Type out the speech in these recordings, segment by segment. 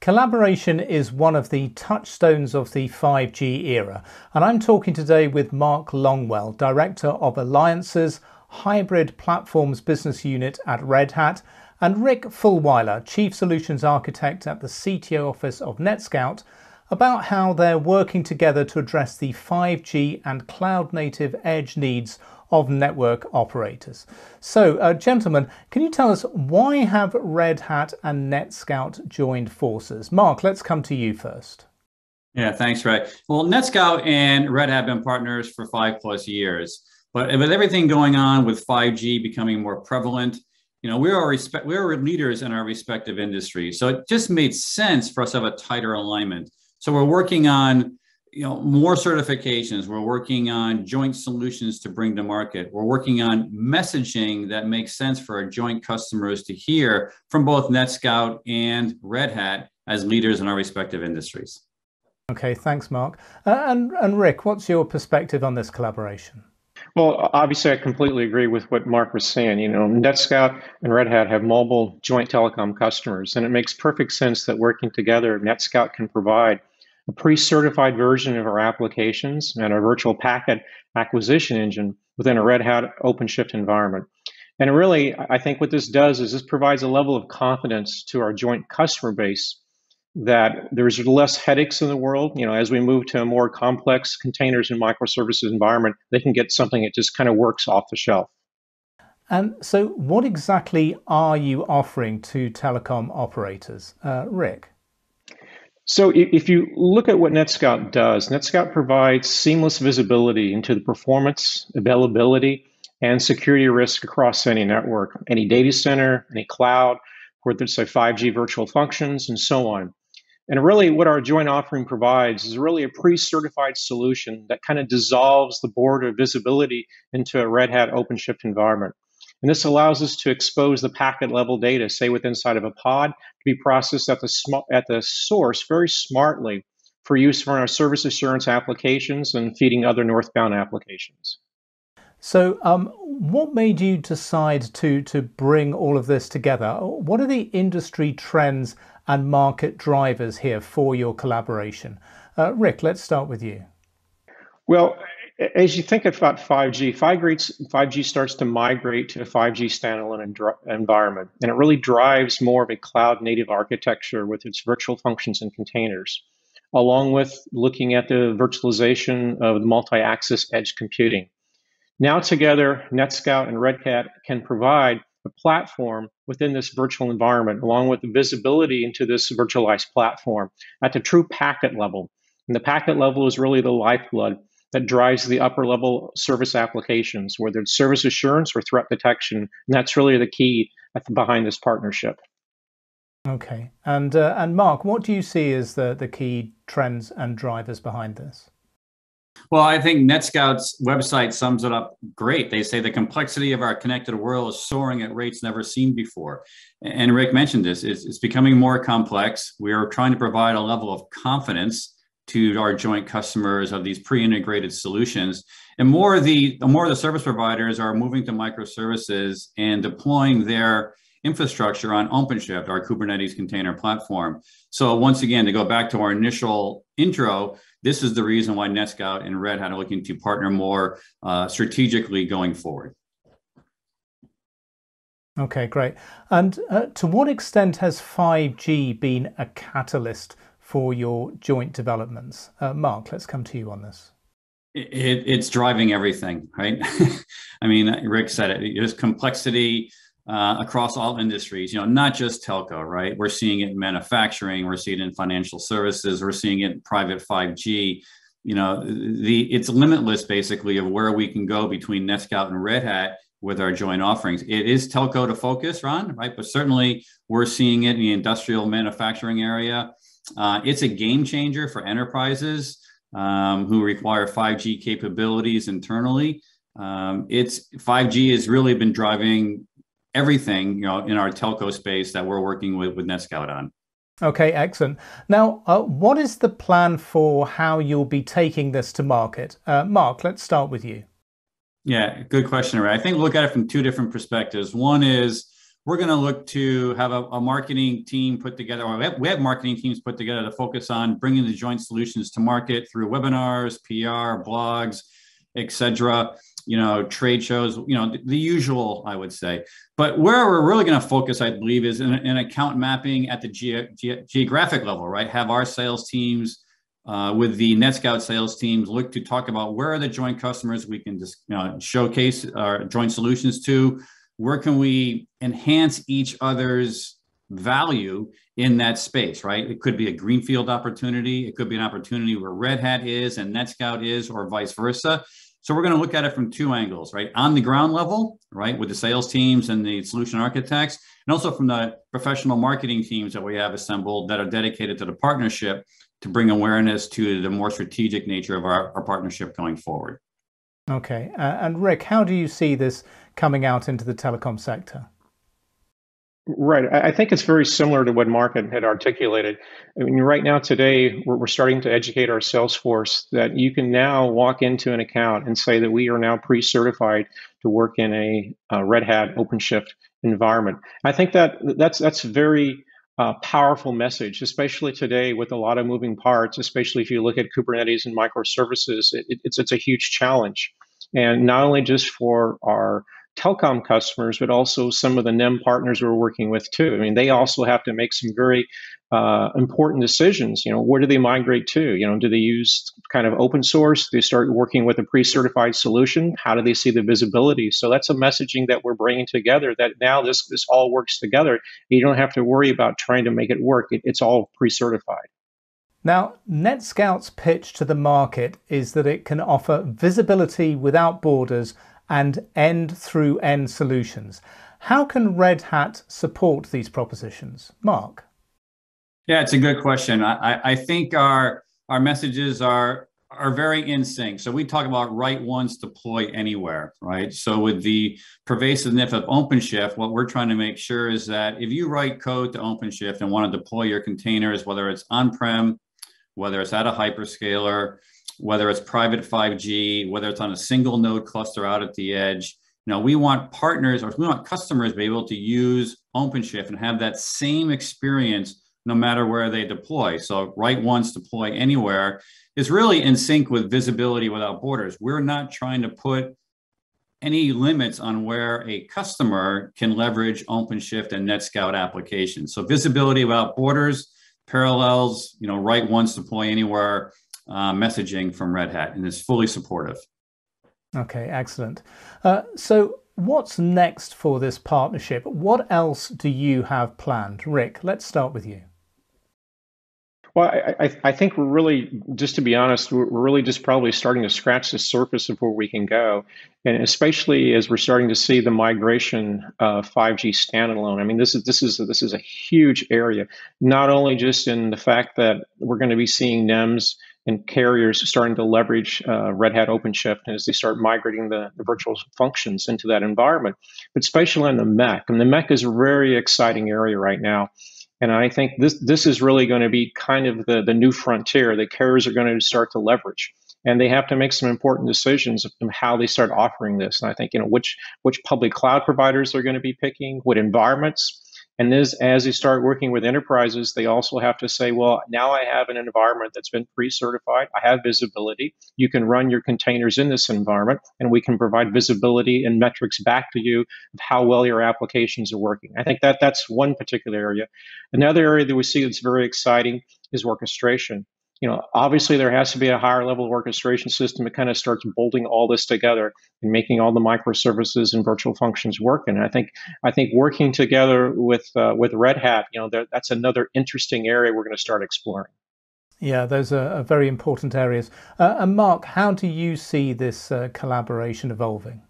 Collaboration is one of the touchstones of the 5G era, and I'm talking today with Mark Longwell, Director of Alliances, Hybrid Platforms Business Unit at Red Hat, and Rick Fulwiler, Chief Solutions Architect at the CTO Office of NetScout, about how they're working together to address the 5G and cloud-native edge needs of network operators. So, gentlemen, can you tell us why have Red Hat and NetScout joined forces? Mark, let's come to you first. Yeah, thanks, Ray. Well, NetScout and Red Hat have been partners for 5+ years, but with everything going on with 5G becoming more prevalent, we are leaders in our respective industries. So it just made sense for us to have a tighter alignment. So we're working on more certifications. We're working on joint solutions to bring to market. We're working on messaging that makes sense for our joint customers to hear from both NetScout and Red Hat as leaders in our respective industries. Okay, thanks, Mark. And Rick, what's your perspective on this collaboration? Well, obviously, I completely agree with what Mark was saying. NetScout and Red Hat have mobile joint telecom customers, and it makes perfect sense that working together, NetScout can provide a pre-certified version of our applications and our virtual packet acquisition engine within a Red Hat OpenShift environment. And really, I think what this does is this provides a level of confidence to our joint customer base that there's less headaches in the world. As we move to a more complex containers and microservices environment, they can get something that just kind of works off the shelf. And so what exactly are you offering to telecom operators? Rick? So if you look at what NetScout does, NetScout provides seamless visibility into the performance, availability, and security risk across any network, any data center, any cloud, whether it's 5G virtual functions, and so on. And really what our joint offering provides is really a pre-certified solution that kind of dissolves the border of visibility into a Red Hat OpenShift environment. And this allows us to expose the packet level data, say within inside of a pod, to be processed at the source very smartly for use for our service assurance applications and feeding other northbound applications. So what made you decide to bring all of this together? What are the industry trends and market drivers here for your collaboration? Rick, let's start with you. Well, as you think about 5G starts to migrate to a 5G standalone environment, and it really drives more of a cloud-native architecture with its virtual functions and containers, along with looking at the virtualization of the multi-access edge computing. Now together, NetScout and Red Hat can provide a platform within this virtual environment, along with the visibility into this virtualized platform at the true packet level. And the packet level is really the lifeblood that drives the upper level service applications, whether it's service assurance or threat detection. And that's really the key behind this partnership. Okay. And Mark, what do you see as the key trends and drivers behind this? Well, I think NetScout's website sums it up great. They say the complexity of our connected world is soaring at rates never seen before. And Rick mentioned this, it's becoming more complex. We are trying to provide a level of confidence to our joint customers of these pre-integrated solutions. And more of the service providers are moving to microservices and deploying their infrastructure on OpenShift, our Kubernetes container platform. So once again, to go back to our initial intro, this is the reason why NetScout and Red Hat are looking to partner more strategically going forward. Okay, great. And to what extent has 5G been a catalyst for your joint developments? Mark, let's come to you on this. It's driving everything, right? I mean, Rick said it, there's complexity across all industries, not just telco, right? We're seeing it in manufacturing, we're seeing it in financial services, we're seeing it in private 5G. It's limitless basically of where we can go between NetScout and Red Hat with our joint offerings. It is telco to focus, Ron, right? But certainly we're seeing it in the industrial manufacturing area. It's a game changer for enterprises who require 5G capabilities internally. 5G has really been driving everything, in our telco space that we're working with NetScout on. Okay, excellent. Now, what is the plan for how you'll be taking this to market? Mark, let's start with you. Yeah, good question, Ray. I think look at it from two different perspectives. One is we're going to look to have a marketing team put together, or we have marketing teams put together to focus on bringing the joint solutions to market through webinars, PR, blogs, etc. Trade shows, the usual, I would say. But where we're really going to focus, I believe, is in account mapping at the geographic level, right? Have our sales teams with the NetScout sales teams look to talk about where are the joint customers we can just showcase our joint solutions to, where can we enhance each other's value in that space, right? It could be a greenfield opportunity. It could be an opportunity where Red Hat is and NetScout is, or vice versa. So we're going to look at it from two angles, right? On the ground level, right, with the sales teams and the solution architects, and also from the professional marketing teams that we have assembled that are dedicated to the partnership to bring awareness to the more strategic nature of our partnership going forward. Okay. And Rick, how do you see this coming out into the telecom sector? Right. I think it's very similar to what Mark had articulated. I mean, right now, today, we're starting to educate our sales force that you can now walk into an account and say that we are now pre-certified to work in a Red Hat OpenShift environment. I think that's very powerful message, especially today with a lot of moving parts, especially if you look at Kubernetes and microservices. It's a huge challenge. And not only just for our telecom customers, but also some of the NEM partners we're working with too. I mean, they also have to make some very important decisions. Where do they migrate to? Do they use kind of open source? Do they start working with a pre-certified solution? How do they see the visibility? So that's a messaging that we're bringing together, that now this all works together. You don't have to worry about trying to make it work. It's all pre-certified. Now, NetScout's pitch to the market is that it can offer visibility without borders and end-through-end solutions. How can Red Hat support these propositions? Mark? Yeah, it's a good question. I think our messages are very in sync. So we talk about write once, deploy anywhere, right? So with the pervasiveness of OpenShift, what we're trying to make sure is that if you write code to OpenShift and want to deploy your containers, whether it's on-prem, whether it's at a hyperscaler, whether it's private 5G, whether it's on a single node cluster out at the edge, we want partners, or we want customers to be able to use OpenShift and have that same experience no matter where they deploy. So write once, deploy anywhere is really in sync with visibility without borders. We're not trying to put any limits on where a customer can leverage OpenShift and NetScout applications. So visibility without borders parallels, write once, deploy anywhere messaging from Red Hat, and is fully supportive. Okay, excellent. So what's next for this partnership? What else do you have planned? Rick, let's start with you. Well, I think we're really, just to be honest, we're really just probably starting to scratch the surface of where we can go. And especially as we're starting to see the migration of 5G standalone. I mean, this is a huge area, not only just in the fact that we're going to be seeing NEMs and carriers starting to leverage Red Hat OpenShift as they start migrating the virtual functions into that environment, but especially on the MEC. And the MEC is a very exciting area right now. And I think this is really going to be kind of the new frontier that carriers are going to start to leverage. And they have to make some important decisions of how they start offering this. And I think, which public cloud providers they're going to be picking, what environments. And as they start working with enterprises, they also have to say, well, now I have an environment that's been pre-certified. I have visibility. You can run your containers in this environment, and we can provide visibility and metrics back to you of how well your applications are working. I think that's one particular area. Another area that we see that's very exciting is orchestration. Obviously there has to be a higher level of orchestration system that kind of starts bolting all this together and making all the microservices and virtual functions work. And I think working together with Red Hat, that's another interesting area we're going to start exploring. Yeah, those are very important areas. And Mark, how do you see this collaboration evolving?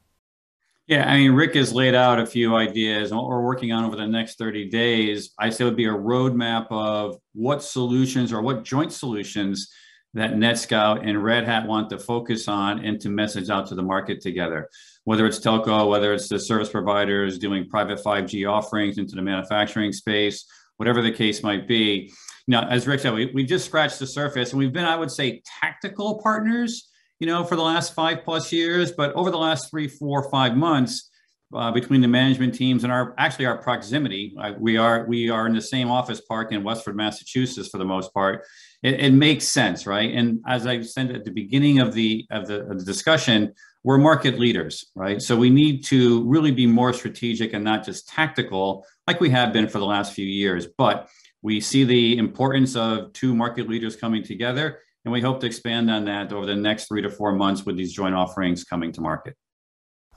Yeah, I mean, Rick has laid out a few ideas, and what we're working on over the next 30 days, I say would be a roadmap of what solutions or what joint solutions that NetScout and Red Hat want to focus on and to message out to the market together. Whether it's telco, whether it's the service providers doing private 5G offerings into the manufacturing space, whatever the case might be. As Rick said, we just scratched the surface, and we've been, I would say, tactical partners for the last 5+ years, but over the last 3, 4, 5 months, between the management teams and our proximity. We are in the same office park in Westford, Massachusetts, for the most part. It makes sense, right? And as I said at the beginning of the discussion, we're market leaders, right? So we need to really be more strategic and not just tactical, like we have been for the last few years. But we see the importance of two market leaders coming together, and we hope to expand on that over the next 3 to 4 months with these joint offerings coming to market.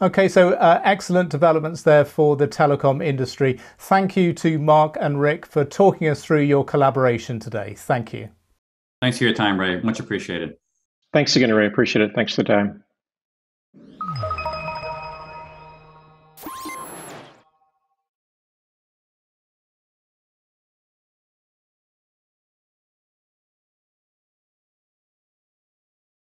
Okay, so excellent developments there for the telecom industry. Thank you to Mark and Rick for talking us through your collaboration today. Thank you. Thanks for your time, Ray. Much appreciated. Thanks again, Ray. Appreciate it. Thanks for the time.